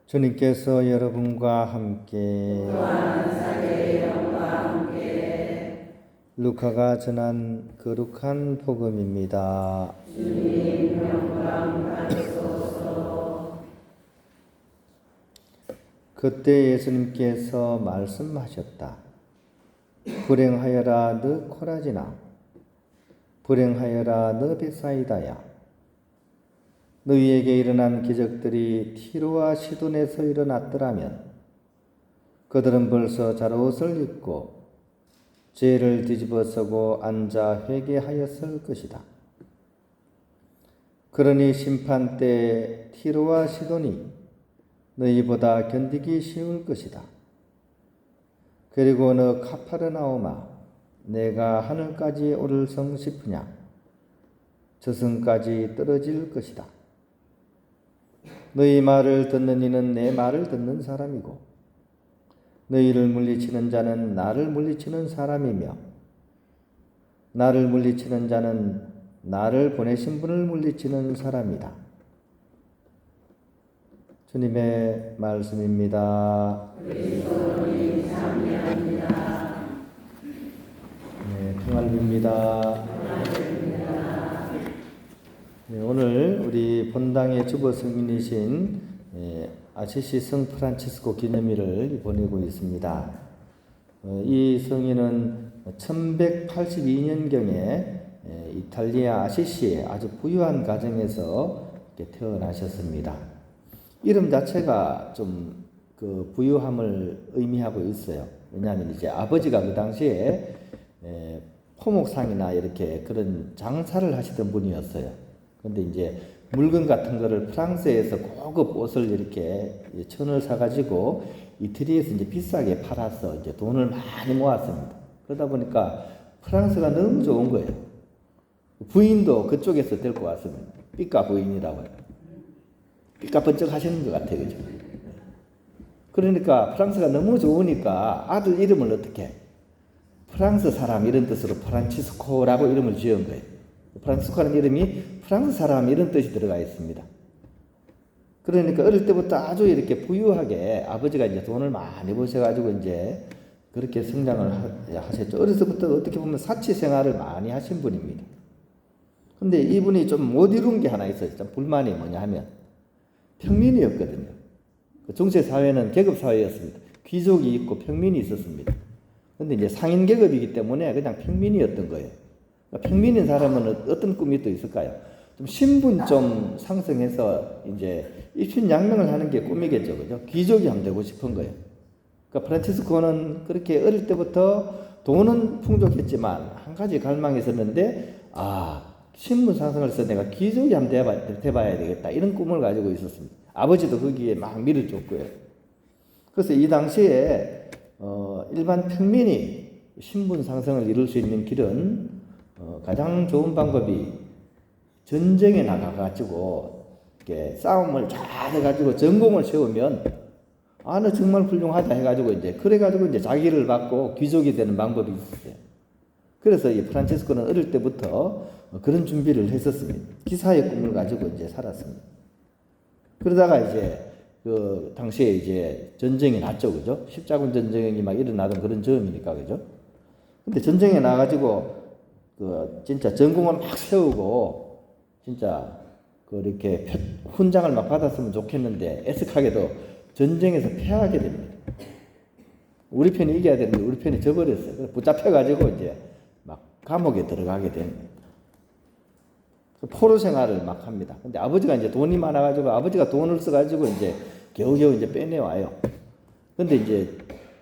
주님께서 여러분과 함께 루카가 전한 거룩한 복음입니다. 주님 영광 받으소서. 그때 예수님께서 말씀하셨다. 불행하여라 너 코라지나, 불행하여라 너 벳사이다야. 너희에게 일어난 기적들이 티로와 시돈에서 일어났더라면 그들은 벌써 잘옷을 입고 죄를 뒤집어쓰고 앉아 회개하였을 것이다. 그러니 심판 때 티로와 시돈이 너희보다 견디기 쉬울 것이다. 그리고 너 카파르나움아, 내가 하늘까지 오를성 싶으냐? 저승까지 떨어질 것이다. 너희 말을 듣는 이는 내 말을 듣는 사람이고 너희를 물리치는 자는 나를 물리치는 사람이며 나를 물리치는 자는 나를 보내신 분을 물리치는 사람이다. 주님의 말씀입니다. 그리스도님 참여합니다. 네, 평안을 빕니다. 네, 오늘 우리 본당의 주보 성인이신 아시시 성 프란치스코 기념일을 보내고 있습니다. 이 성인은 1182년경에 이탈리아 아시시의 아주 부유한 가정에서 태어나셨습니다. 이름 자체가 좀 그 부유함을 의미하고 있어요. 왜냐하면 이제 아버지가 그 당시에 포목상이나 이렇게 그런 장사를 하시던 분이었어요. 근데 이제 물건 같은 거를 프랑스에서 고급 옷을 이렇게 천을 사가지고 이태리에서 이제 비싸게 팔아서 이제 돈을 많이 모았습니다. 그러다 보니까 프랑스가 너무 좋은 거예요. 부인도 그쪽에서 데리고 왔습니다. 삐까 부인이라고 해요. 삐까 번쩍 하시는 것 같아요. 그죠? 그러니까 프랑스가 너무 좋으니까 아들 이름을 어떻게 프랑스 사람 이런 뜻으로 프란치스코라고 이름을 지은 거예요. 프란치스코라는 이름이 프랑스 사람 이런 뜻이 들어가 있습니다. 그러니까 어릴 때부터 아주 이렇게 부유하게 아버지가 이제 돈을 많이 버셔가지고 이제 그렇게 성장을 하셨죠. 어렸을 때부터 어떻게 보면 사치 생활을 많이 하신 분입니다. 근데 이분이 좀 못 이룬 게 하나 있어요. 좀 불만이 뭐냐 하면 평민이었거든요. 중세 사회는 계급 사회였습니다. 귀족이 있고 평민이 있었습니다. 근데 이제 상인 계급이기 때문에 그냥 평민이었던 거예요. 평민인 사람은 어떤 꿈이 또 있을까요? 좀 신분 좀 상승해서 이제 입신양명을 하는 게 꿈이겠죠, 그죠? 귀족이 하면 되고 싶은 거예요. 그러니까 프란치스코는 그렇게 어릴 때부터 돈은 풍족했지만 한 가지 갈망이 있었는데, 신분 상승을 해서 내가 귀족이 하면 돼봐야 되겠다 이런 꿈을 가지고 있었습니다. 아버지도 거기에 막 밀어줬고요. 그래서 이 당시에 일반 평민이 신분 상승을 이룰 수 있는 길은 가장 좋은 방법이 전쟁에 나가가지고 이렇게 싸움을 잘 해가지고 전공을 세우면 너 정말 훌륭하다 해가지고 이제 그래가지고 이제 자기를 받고 귀족이 되는 방법이 있었어요. 그래서 이 프란치스코는 어릴 때부터 그런 준비를 했었습니다. 기사의 꿈을 가지고 이제 살았습니다. 그러다가 이제 그 당시에 이제 전쟁이 났죠, 그죠? 십자군 전쟁이 막 일어나던 그런 즈음이니까, 그죠? 근데 전쟁에 나가지고 진짜 전공을 막 세우고 진짜 이렇게 훈장을 막 받았으면 좋겠는데 애석하게도 전쟁에서 패하게 됩니다. 우리 편이 이겨야 되는데 우리 편이 져버렸어요. 그래서 붙잡혀가지고 이제 막 감옥에 들어가게 됩니다. 포로 생활을 막 합니다. 근데 아버지가 이제 돈이 많아가지고 아버지가 돈을 써가지고 이제 겨우겨우 이제 빼내와요. 근데 이제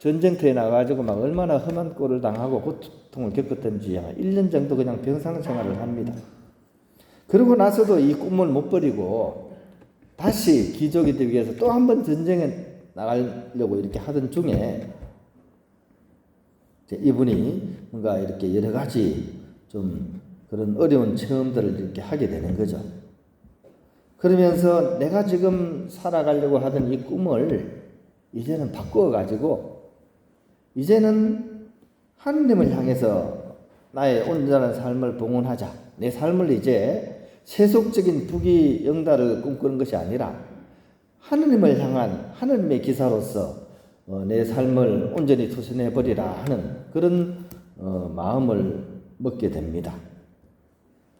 전쟁터에 나가가지고 막 얼마나 험한 꼴을 당하고 고통을 겪었던지 1년 정도 그냥 병상 생활을 합니다. 그러고 나서도 이 꿈을 못 버리고 다시 귀족이 되기 위해서 또 한 번 전쟁에 나가려고 이렇게 하던 중에 이분이 뭔가 이렇게 여러 가지 좀 그런 어려운 체험들을 이렇게 하게 되는 거죠. 그러면서 내가 지금 살아가려고 하던 이 꿈을 이제는 바꾸어가지고 이제는 하느님을 향해서 나의 온전한 삶을 봉헌하자. 내 삶을 이제 세속적인 부귀영달을 꿈꾸는 것이 아니라 하느님을 향한 하느님의 기사로서 내 삶을 온전히 투신해 버리라 하는 그런 마음을 먹게 됩니다.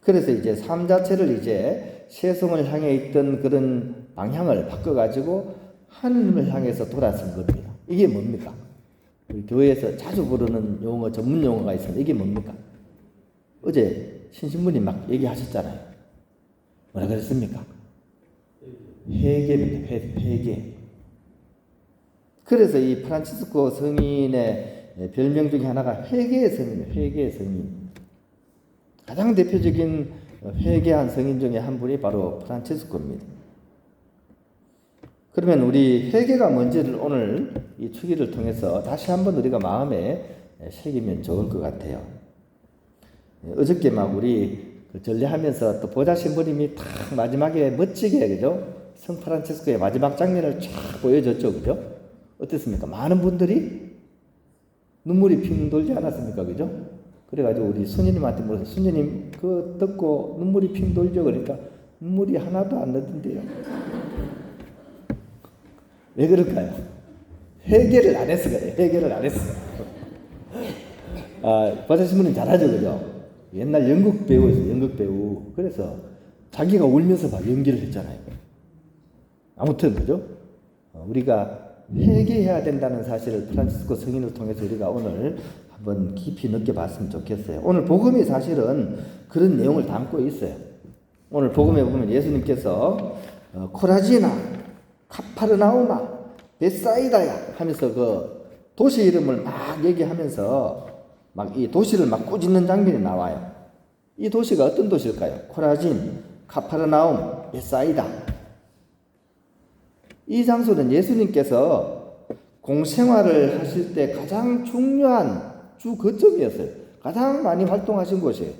그래서 이제 삶 자체를 이제 세상을 향해 있던 그런 방향을 바꿔가지고 하느님을 향해서 돌아선 겁니다. 이게 뭡니까? 우리 교회에서 자주 부르는 용어, 전문 용어가 있습니다. 이게 뭡니까? 어제 신신분이 막 얘기하셨잖아요. 뭐라 그랬습니까? 회개입니다. 회개. 그래서 이 프란치스코 성인의 별명 중에 하나가 회개의 성인이에요. 회개의 성인. 가장 대표적인 회개한 성인 중에 한 분이 바로 프란치스코입니다. 그러면 우리 회개가 뭔지를 오늘 이 주기를 통해서 다시 한번 우리가 마음에 새기면 좋을 것 같아요. 어저께 막 우리 전례하면서 또 보좌 신부님이 딱 마지막에 멋지게, 그죠? 성 프란치스코의 마지막 장면을 쫙 보여줬죠, 그죠? 어땠습니까? 많은 분들이 눈물이 핑 돌지 않았습니까, 그죠? 그래가지고 우리 수녀님한테 물어서 수녀님 그거 듣고 눈물이 핑 돌죠? 그러니까 눈물이 하나도 안 나던데요. 왜 그럴까요? 회개를 안 해서 그래요. 회개를 안 했어. 보좌 신부님 잘하죠, 그죠? 옛날 연극 배우였어요. 연극 배우. 그래서 자기가 울면서 막 연기를 했잖아요. 아무튼 그죠? 우리가 회개해야 된다는 사실을 프란치스코 성인을 통해서 우리가 오늘 한번 깊이 느껴봤으면 좋겠어요. 오늘 복음이 사실은 그런 내용을 담고 있어요. 오늘 복음에 보면 예수님께서 코라지나, 카파르나우마, 베사이다야 하면서 그 도시 이름을 막 얘기하면서 막 이 도시를 막 꾸짖는 장면이 나와요. 이 도시가 어떤 도시일까요? 코라진, 카파르나움, 베사이다. 이 장소는 예수님께서 공생활을 하실 때 가장 중요한 주 거점이었어요. 가장 많이 활동하신 곳이에요.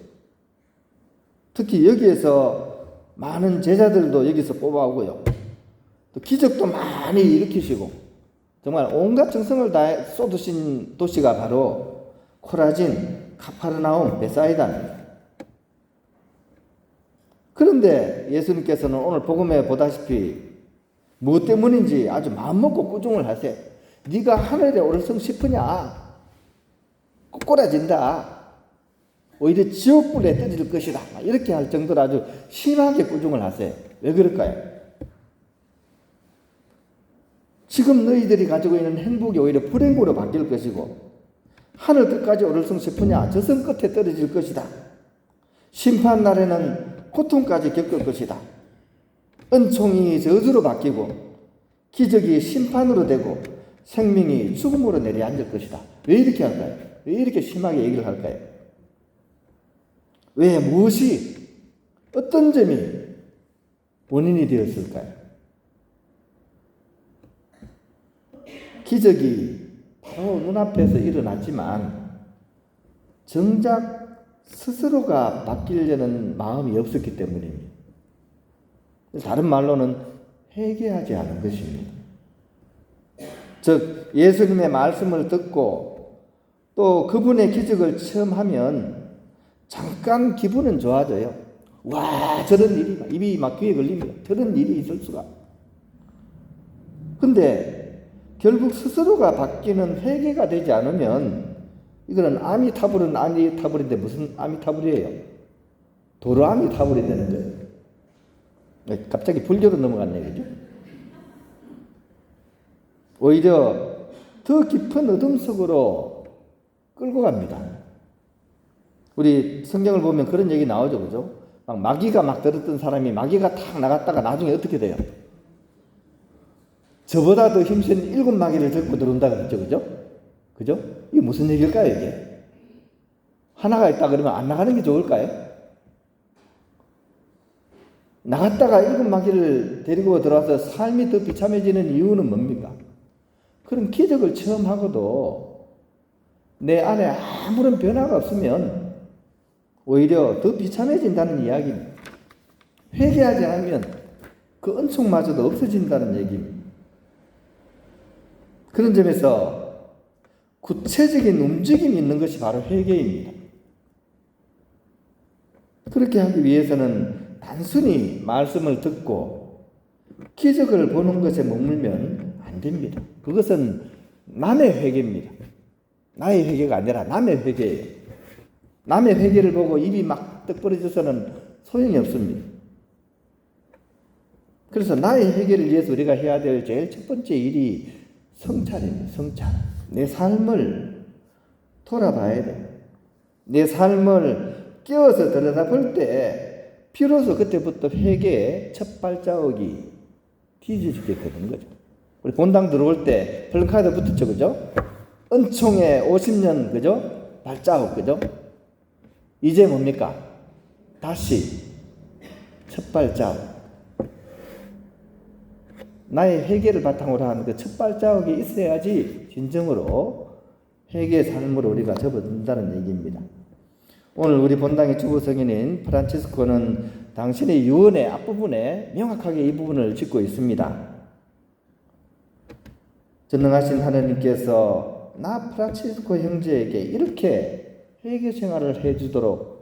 특히 여기에서 많은 제자들도 여기서 뽑아오고요. 또 기적도 많이 일으키시고 정말 온갖 정성을 다 쏟으신 도시가 바로 코라진, 카파르나움, 베사이다입니다. 그런데 예수님께서는 오늘 복음에 보다시피 무엇 때문인지 아주 마음먹고 꾸중을 하세요. 네가 하늘에 오를성 싶으냐? 꼬꾸라진다. 오히려 지옥불에 떠질 것이다. 이렇게 할 정도로 아주 심하게 꾸중을 하세요. 왜 그럴까요? 지금 너희들이 가지고 있는 행복이 오히려 불행으로 바뀔 것이고 하늘 끝까지 오를성 싶으냐? 저승 끝에 떨어질 것이다. 심판날에는 고통까지 겪을 것이다. 은총이 저주로 바뀌고 기적이 심판으로 되고 생명이 죽음으로 내려앉을 것이다. 왜 이렇게 할까요? 왜 이렇게 심하게 얘기를 할까요? 왜 무엇이 어떤 점이 원인이 되었을까요? 기적이 바로 눈앞에서 일어났지만 정작 스스로가 바뀌려는 마음이 없었기 때문입니다. 다른 말로는 회개하지 않은 것입니다. 즉 예수님의 말씀을 듣고 또 그분의 기적을 체험하면 잠깐 기분은 좋아져요. 와, 저런 일이 입이 막 귀에 걸립니다. 저런 일이 있을 수가. 근데 결국 스스로가 바뀌는 회개가 되지 않으면 이거는 아미타불은 아미타불인데 무슨 아미타불이에요? 도로 아미타불이 되는 거예요. 갑자기 불교로 넘어간 얘기죠. 오히려 더 깊은 어둠 속으로 끌고 갑니다. 우리 성경을 보면 그런 얘기 나오죠, 그죠? 막 마귀가 막 들었던 사람이 마귀가 탁 나갔다가 나중에 어떻게 돼요? 저보다 더 힘센 7 마귀를 들고 들어온다 그랬죠, 그죠? 그죠? 이게 무슨 얘기일까요, 이게? 하나가 있다 그러면 안 나가는 게 좋을까요? 나갔다가 7 마귀를 데리고 들어와서 삶이 더 비참해지는 이유는 뭡니까? 그런 기적을 체험하고도 내 안에 아무런 변화가 없으면 오히려 더 비참해진다는 이야기입니다. 회개하지 않으면 그 은총마저도 없어진다는 얘기입니다. 그런 점에서 구체적인 움직임이 있는 것이 바로 회개입니다. 그렇게 하기 위해서는 단순히 말씀을 듣고 기적을 보는 것에 머물면 안 됩니다. 그것은 남의 회개입니다. 나의 회개가 아니라 남의 회개예요. 남의 회개를 보고 입이 막 떡 벌어져서는 소용이 없습니다. 그래서 나의 회개를 위해서 우리가 해야 될 제일 첫 번째 일이 성찰입니다. 성찰. 내 삶을 돌아봐야 돼요. 내 삶을 깨워서 들여다볼 때 비로소 그때부터 회개의 첫 발자국이 뒤져지게 되는 거죠. 우리 본당 들어올 때 플랜카드 붙었죠, 그죠? 은총의 50년, 그죠? 발자국, 그죠? 이제 뭡니까? 다시 첫 발자국. 나의 회개를 바탕으로 하는 그 첫 발자국이 있어야지 진정으로 회개의 삶으로 우리가 접어든다는 얘기입니다. 오늘 우리 본당의 주보 성인인 프란치스코는 당신의 유언의 앞부분에 명확하게 이 부분을 짚고 있습니다. 전능하신 하나님께서 나 프란치스코 형제에게 이렇게 회개 생활을 해주도록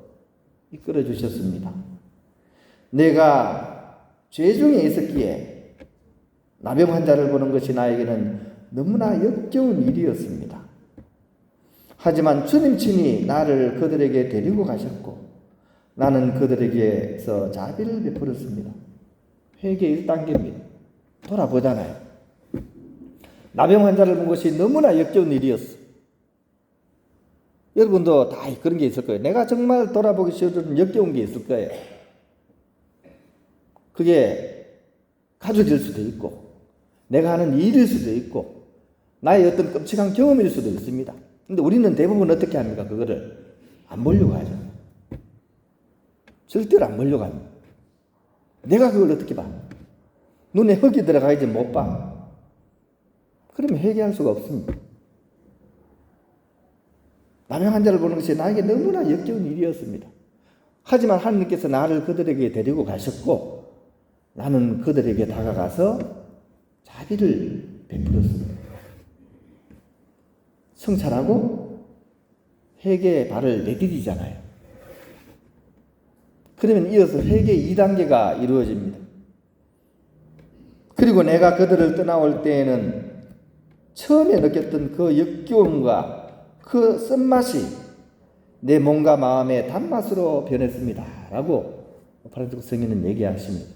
이끌어 주셨습니다. 내가 죄 중에 있었기에 나병 환자를 보는 것이 나에게는 너무나 역겨운 일이었습니다. 하지만 주님 친히 나를 그들에게 데리고 가셨고 나는 그들에게서 자비를 베풀었습니다. 회개 1단계입니다. 돌아보잖아요. 나병 환자를 본 것이 너무나 역겨운 일이었어. 여러분도 다 그런 게 있을 거예요. 내가 정말 돌아보기 싫은 역겨운 게 있을 거예요. 그게 가족일 수도 있고 내가 하는 일일 수도 있고 나의 어떤 끔찍한 경험일 수도 있습니다. 근데 우리는 대부분 어떻게 합니까? 그거를 안 보려고 하죠. 절대로 안 보려고 합니다. 내가 그걸 어떻게 봐? 눈에 흙이 들어가야지 못 봐. 그러면 회개할 수가 없습니다. 나병 환자를 보는 것이 나에게 너무나 역겨운 일이었습니다. 하지만 하나님께서 나를 그들에게 데리고 가셨고 나는 그들에게 다가가서 자비를 베풀었습니다. 성찰하고 회개의 발을 내디디잖아요. 그러면 이어서 회개 2단계가 이루어집니다. 그리고 내가 그들을 떠나올 때에는 처음에 느꼈던 그 역겨움과 그 쓴맛이 내 몸과 마음의 단맛으로 변했습니다. 라고 프란치스코 성인은 얘기하십니다.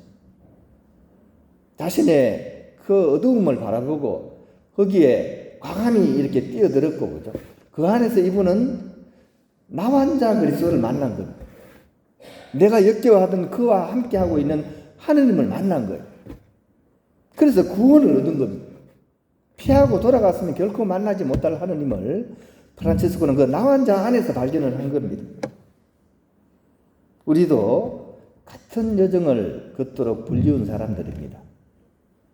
자신의 그 어두움을 바라보고 거기에 과감히 이렇게 뛰어들었고, 그죠? 그 안에서 이분은 나 환자 그리스도를 만난 겁니다. 내가 역겨워하던 그와 함께하고 있는 하느님을 만난 거예요. 그래서 구원을 얻은 겁니다. 피하고 돌아갔으면 결코 만나지 못할 하느님을 프란치스코는 그 나 환자 안에서 발견을 한 겁니다. 우리도 같은 여정을 걷도록 불리운 사람들입니다.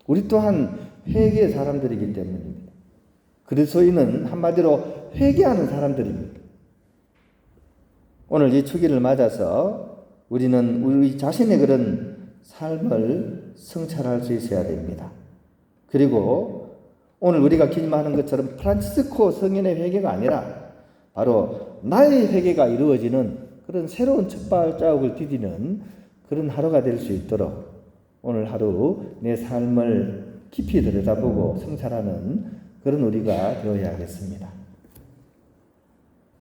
우리 또한 회개의 사람들이기 때문입니다. 그리스도인은 한마디로 회개하는 사람들입니다. 오늘 이 주기를 맞아서 우리는 우리 자신의 그런 삶을 성찰할 수 있어야 됩니다. 그리고 오늘 우리가 기념하는 것처럼 프란치스코 성인의 회개가 아니라 바로 나의 회개가 이루어지는 그런 새로운 첫 발자국을 디디는 그런 하루가 될 수 있도록 오늘 하루 내 삶을 깊이 들여다보고 성찰하는 그런 우리가 되어야겠습니다.